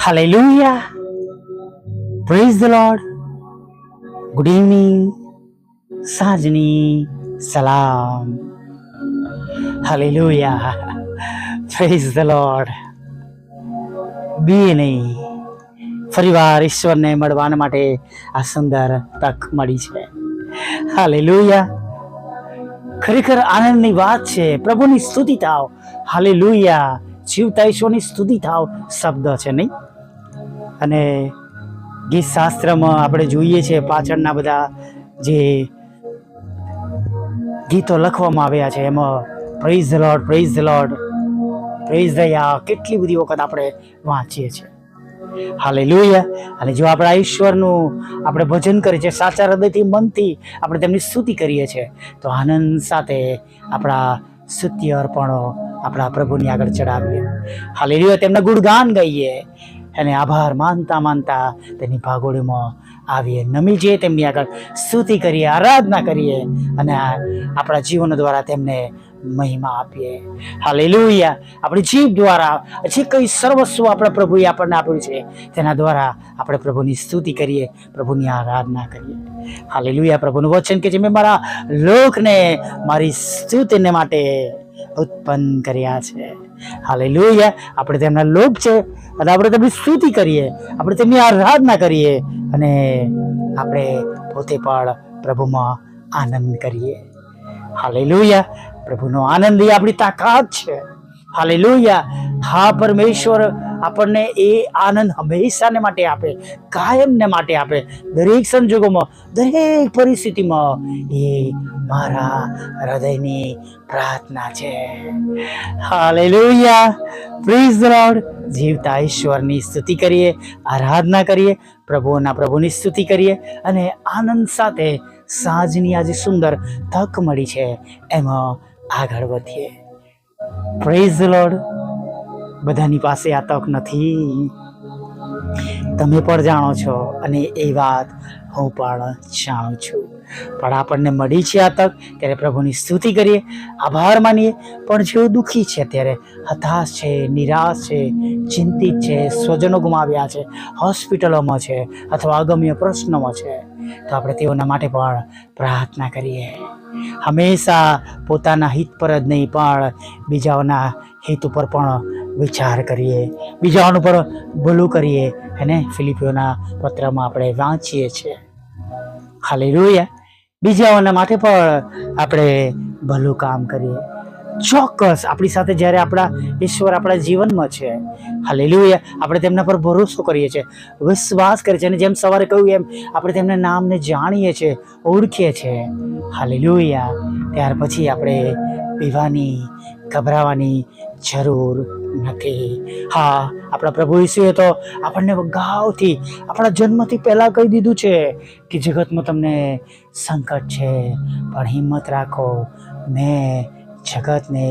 Hallelujah. Praise the Lord. Good evening. Sajni. Salam. Hallelujah. Praise the Lord. બે નહીં, ફરીવાર ઈશ્વરને મળવાના માટે આ સુંદર તક મળી છે. હાલેલુયા. ખરેખર આનંદની વાત છે. પ્રભુની સ્તુતિ થાવ. હાલેલુયા. જીવતા ઈશ્વરની સ્તુતિ થાવ શબ્દ છે નહીં. અને ગીત શાસ્ત્રમાં આપણે જોઈએ છીએ પાછળના બધા જે ગીતો લખવામાં આવ્યા છે એમાં praise the lord, praise the lord, praise the Yah કેટલી બધી વખત આપણે વાંચીએ છીએ. હાલેલુયા. અને જો આપણા ઈશ્વરનું આપણે ભજન કરીએ છીએ, સાચા હૃદયથી, મનથી આપણે તેમની સ્તુતિ કરીએ છીએ, તો આનંદ સાથે આપણા સ્તુતિ અર્પણો આપણા પ્રભુની આગળ ચડાવીએ. હાલેલુયા. તેમના ગુણગાન ગાઈએ અને આભાર માનતા માનતા તેની ભાગોળીમાં આવીએ, નમી જઈએ, તેમની આગળ સ્તુતિ કરીએ, આરાધના કરીએ અને આપણા જીવન દ્વારા તેમને મહિમા આપીએ. હાલેલુયા. આપણી જીભ દ્વારા જે કંઈ સર્વસ્વ આપણા પ્રભુએ આપણને આપ્યું છે તેના દ્વારા આપણે પ્રભુની સ્તુતિ કરીએ, પ્રભુની આરાધના કરીએ. હાલેલુયા. પ્રભુનું વચન કે જે મેં મારા લોકને મારી સ્તુતિને માટે ઉત્પન્ન કર્યા છે. હાલેલુયા. આપણે તેમના લોક છે અને આપણે તેમની સ્તુતિ કરીએ, આપણે તેમની આરાધના કરીએ અને આપણે પોતે પણ પ્રભુમાં આનંદ કરીએ. હાલેલુયા. પ્રભુનો આનંદ એ આપણી તાકાત છે. હાલેલુયા. હા, પરમેશ્વર આપણને એ આનંદ હંમેશાને માટે આપે, કાયમને માટે આપે, દરેક સંજોગોમાં, દરેક પરિસ્થિતિમાં. એ મારા હૃદયની પ્રાર્થના છે. હાલેલુયા. Praise the lord. જીવતા ઈશ્વરની સ્તુતિ કરીએ, આરાધના કરીએ, પ્રભુની સ્તુતિ કરીએ અને આનંદ સાથે સાંજની આજે સુંદર તક મળી છે એમાં આગળ વધીએ. Praise the lord. બધાની પાસે આ તક નથી, તમે પણ જાણો છો અને એ વાત હું પણ જાણું છું. પણ આપણને મળી છે આ તક ત્યારે પ્રભુની સ્તુતિ કરીએ, આભાર માનીએ. પણ જેઓ દુઃખી છે, ત્યારે હતાશ છે, નિરાશ છે, ચિંતિત છે, સ્વજનો ગુમાવ્યા છે, હોસ્પિટલોમાં છે અથવા અગમ્ય પ્રશ્નોમાં છે, તો આપણે તેઓના માટે પણ પ્રાર્થના કરીએ. હંમેશા પોતાના હિત પર જ નહીં પણ બીજાઓના હિત ઉપર પણ વિચાર કરીએ, બીજાઓનું પર ભલું કરીએ. અને ફિલિપીઓના પત્રમાં આપણે વાંચીએ છીએ. હાલેલુયા. બીજાઓના માટે પણ આપણે ભલું કામ કરીએ. ચોક્કસ આપણી સાથે જ્યારે આપણા ઈશ્વર આપણા જીવનમાં છે, હાલેલુયા, આપણે તેમના પર ભરોસો કરીએ છીએ, વિશ્વાસ કરીએ છીએ અને જેમ સવારે કહ્યું એમ આપણે તેમના નામને જાણીએ છીએ, ઓળખીએ છીએ. હાલેલુયા. ત્યાર પછી આપણે પીવાની, ગભરાવાની જરૂર નથી. હા, આપણા પ્રભુ ઈસુએ તો આપણને અગાઉથી, આપણા જન્મથી પહેલાં કહી દીધું છે કે જગતમાં તમને સંકટ છે, પણ હિંમત રાખો, મેં જગતને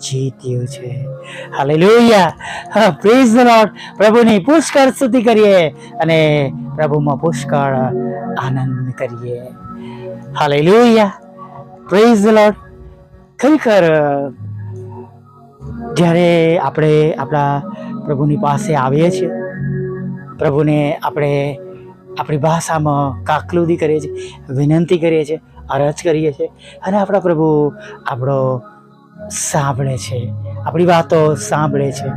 જીત્યું છે. હાલેલુયા. Praise the lord. પ્રભુની પુષ્કળ સ્તુતિ કરીએ અને પ્રભુમાં પુષ્કળ આનંદ કરીએ. હાલેલુયા. Praise the lord. ખરેખર જ્યારે આપણે આપણા પ્રભુની પાસે આવીએ છીએ, પ્રભુને આપણે આપણી ભાષામાં કાકલુદી કરીએ છીએ, વિનંતી કરીએ છીએ, અરજ કરીએ છીએ અને આપણા પ્રભુ આપણો સાંભળે છે, આપણી વાતો સાંભળે છે.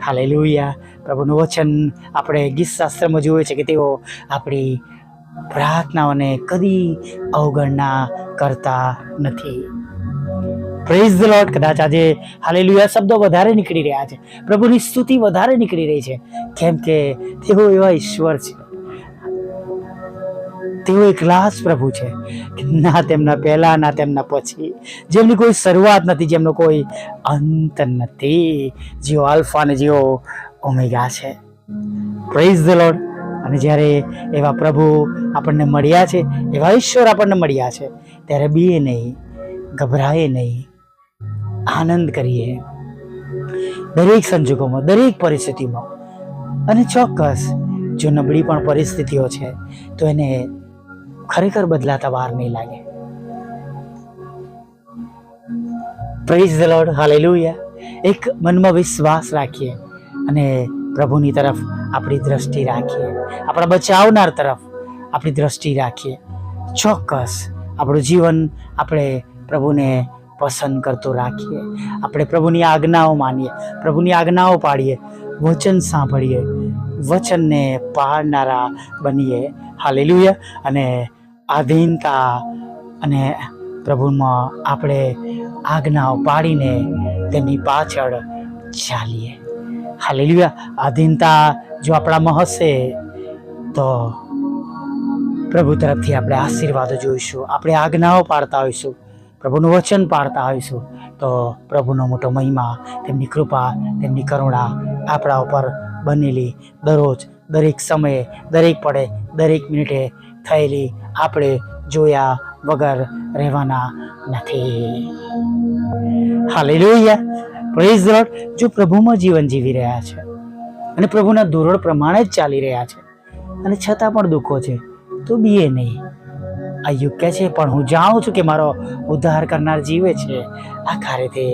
હાલેલુયા. પ્રભુનું વચન આપણે ગીત શાસ્ત્રમાં જોઈએ છે કે તેઓ આપણી પ્રાર્થનાઓને કદી અવગણના કરતા નથી. Praise the lord. કદાચ આજે હાલેલુયા શબ્દો વધારે નીકળી રહ્યા છે, પ્રભુની સ્તુતિ વધારે નીકળી રહી છે, કેમ કે તેઓ એવા ઈશ્વર છે, તેઓ એક લાશ પ્રભુ છે, ના તેમના પહેલા ના તેમના પછી, જેમની કોઈ શરૂઆત નથી, જેમનો કોઈ અંત નથી, જેઓ આલ્ફા અને જેઓ ઓમેગા છે. Praise the lord. અને જ્યારે એવા પ્રભુ આપણને મળ્યા છે, એવા ઈશ્વર આપણને મળ્યા છે, ત્યારે બીએ નહીં, ગભરાએ નહીં, આનંદ કરીએ દરેક સંજોગોમાં, દરેક પરિસ્થિતિમાં. અને ચોક્કસ જો નબળી પણ પરિસ્થિતિઓ છે તો એને ખરેખર બદલાતા વાર નહીં લાગે. Praise the lord. હાલેલુયા. એક મનમાં વિશ્વાસ રાખીએ અને પ્રભુની તરફ આપણી દ્રષ્ટિ રાખીએ, આપણા બચાવનાર તરફ આપણી દ્રષ્ટિ રાખીએ, ચોક્કસ આપણું જીવન આપણે પ્રભુને પસંદ કરતું રાખીએ, આપણે પ્રભુની આજ્ઞાઓ માનીએ, પ્રભુની આજ્ઞાઓ પાડીએ, વચન સાંભળીએ, વચનને પાળનારા બનીએ. હાલેલુયા. અને આધીનતા અને પ્રભુમાં આપણે આજ્ઞાઓ પાડીને તેમની પાછળ ચાલીએ. હાલેલુયા. આધીનતા જો આપણામાં હશે તો પ્રભુ તરફથી આપણે આશીર્વાદો જોઈશું. આપણે આજ્ઞાઓ પાડતા હોઈશું, પ્રભુનું વચન પાડતા હોઈશું, તો પ્રભુનો મોટો મહિમા, તેમની કૃપા, તેમની કરુણા આપણા ઉપર બનેલી દરરોજ, દરેક સમયે, દરેક પળે, દરેક મિનિટે થયેલી આપણે જોયા વગર રહેવાના નથી. હાલેલુયા. Praise the lord. જો પ્રભુમાં જીવન જીવી રહ્યા છે અને પ્રભુના ધોરણ પ્રમાણે જ ચાલી રહ્યા છે અને છતાં પણ દુઃખો છે, તો બીએ નહીં. આ યુગ કહે છે પણ હું જાણું છું કે મારો ઉદ્ધાર કરનાર જીવે છે, આખા રીતે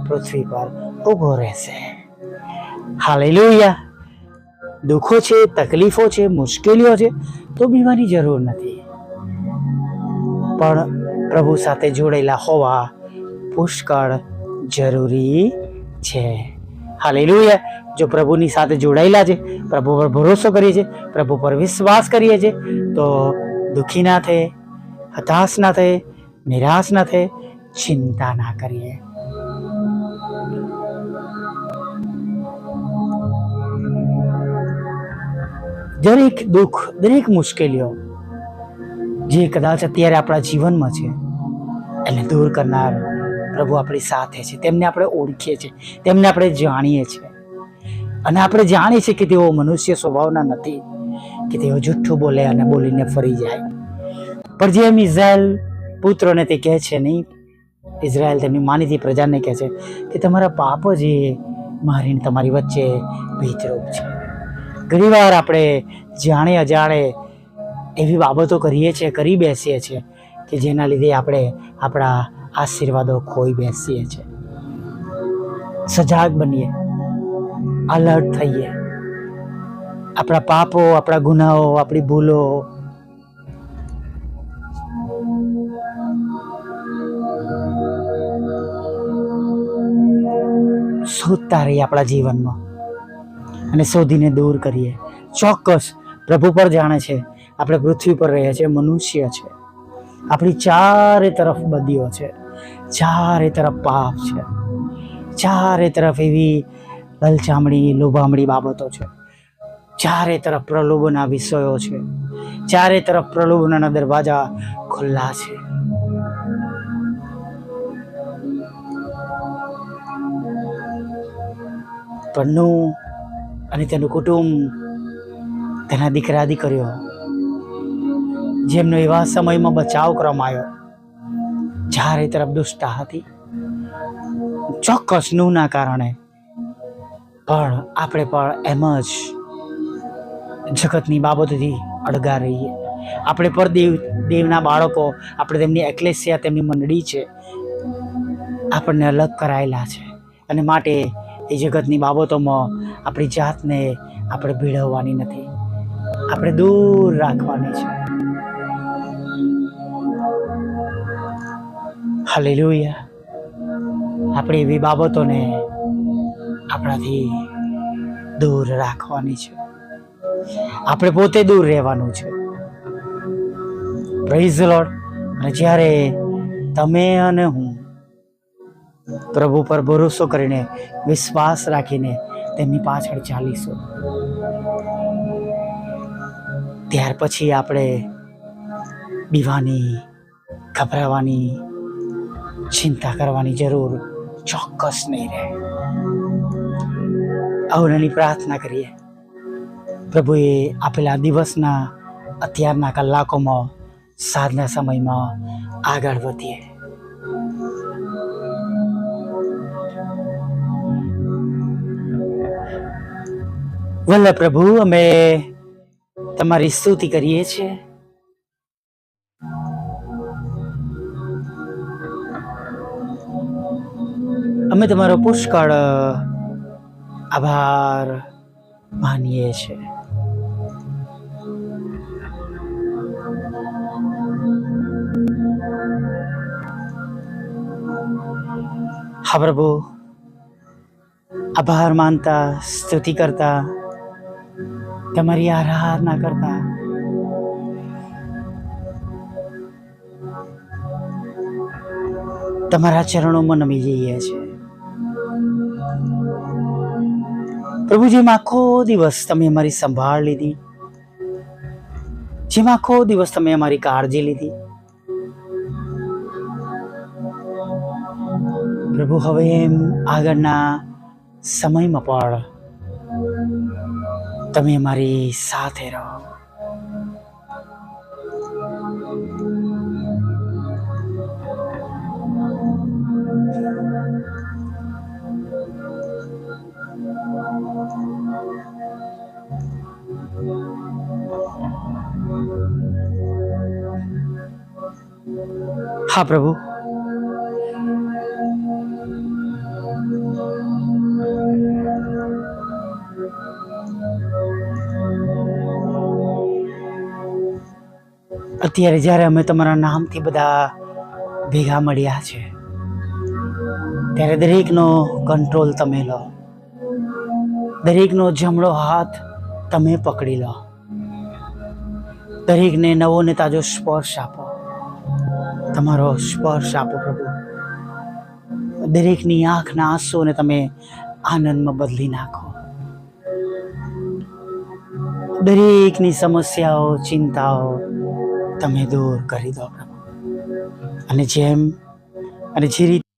પૃથ્વી પર ઊભો રહેશે. હાલેલુયા. દુઃખો છે, તકલીફો છે, મુશ્કેલીઓ છે, તો બીવાની જરૂર નથી, પણ પ્રભુ સાથે જોડાયેલા હોવા પુષ્કળ જરૂરી છે. હાલેલુયા. જો પ્રભુની સાથે જોડાયેલા છે, પ્રભુ પર ભરોસો કરીએ છીએ, પ્રભુ પર વિશ્વાસ કરીએ છીએ, તો દુઃખી ના થાય, હતાશ ના થાય, નિરાશ ના થાય, ચિંતા ના કરીએ. દરેક દુઃખ, દરેક મુશ્કેલીઓ જે કદાચ અત્યારે આપણા જીવનમાં છે, એને દૂર કરનાર પ્રભુ આપણી સાથે છે. તેમને આપણે ઓળખીએ છીએ, તેમને આપણે જાણીએ છીએ, અને આપણે જાણીએ છીએ કે તેઓ મનુષ્ય સ્વભાવના નથી, કે તેઓ જુઠ્ઠું બોલે અને બોલીને ફરી જાય. પણ જેમ ઇઝરાયલ પુત્રોને તે કહે છે નહીં, ઇઝરાયલ તેમની માનીતી પ્રજાને કહે છે કે તમારા પાપો જે મારીને તમારી વચ્ચે ભેદરૂપ છે. ઘણીવાર આપણે જાણે અજાણે એવી બાબતો કરીએ છીએ, કરી બેસીએ છીએ કે જેના લીધે આપણે આપણા આશીર્વાદો ખોઈ બેસીએ છીએ. સજાગ બનીએ, અલર્ટ થઈએ. આપણા પાપો, આપણા ગુનાઓ, આપણી ભૂલો શોધતા રહીએ આપણા જીવનમાં અને શોધીને દૂર કરીએ. ચોક્કસ પ્રભુ પર જાણે છે, આપણે પૃથ્વી પર રહીએ છીએ, મનુષ્ય છે, આપણી ચારે તરફ બદીઓ છે, ચારે તરફ પાપ છે, ચારે તરફ એવી લલચામણી, લોભામણી બાબતો છે, ચારે તરફ પ્રલોભનના વિષયો છે, ચારે તરફ પ્રલોભનના દરવાજા ખુલ્લા છે. પણ નૂહ અને તેનું કુટુંબ, તેના દીકરા દીકરીઓ, જેમનો એવા સમયમાં બચાવ કરવામાં આવ્યો, ચારે તરફ દુષ્ટતા હતી, ચોક્કસ નૂહના કારણે. પણ આપણે પણ એમ જ જગતની બાબતોથી અળગા રહીએ. આપણે પર દેવના બાળકો, આપણે તેમની એક્લેસિયા, તેમની મંડળી છે, આપણને અલગ કરાયેલા છે, અને માટે એ જગતની બાબતોમાં આપણી જાતને આપણે ભેળવવાની નથી, આપણે દૂર રાખવાની છે. હાલેલુયા. આપણે એવી બાબતોને આપણાથી દૂર રાખવાની છે, આપણે પોતે દૂર રહેવાનું છે. Praise the lord. અને જ્યારે તમે અને હું પ્રભુ પર ભરોસો કરીને, વિશ્વાસ રાખીને તેમની પાછળ ચાલીશું, ત્યાર પછી આપણે બીવાની, ગભરાવાની, ચિંતા કરવાની જરૂર ચોક્કસ નહીં રહે. આવનાની પ્રાર્થના કરીએ. પ્રભુએ આપેલા દિવસના અત્યારના કલાકોમાં, સાંજના સમયમાં આગળ વધીએ. વલ્લભ પ્રભુ, અમે તમારી સ્તુતિ કરીએ છીએ. અમે તમારો પુષ્કળ આભાર માનીએ છીએ. હા પ્રભુ, આભાર માનતા, સ્તુતિ કરતા, તમારી આરાધના કરતા તમારા ચરણોમાં નમી જઈએ છીએ. પ્રભુ, જેમ આખો દિવસ તમે અમારી સંભાળ લીધી, જેમ આખો દિવસ તમે અમારી કાળજી લીધી, પ્રભુ હવે એમ આગળના સમયમાં પણ તમે અમારી સાથે રહો. હા પ્રભુ, અત્યારે જ્યારે અમે તમારા નામથી બધા ભેગા મળ્યા છે, ત્યારે દરેકનો કંટ્રોલ તમે લો, દરેકનો જમણો હાથ તમે પકડી લો, દરેકને નવો ને તાજો સ્પર્શ આપો, તમારો સ્પર્શ આપો પ્રભુ. દરેકની આંખના આંસુઓને તમે આનંદમાં બદલી નાખો, દરેકની સમસ્યાઓ, ચિંતાઓ તમે દૂર કરી દો પ્રભુ. અને જે રીતે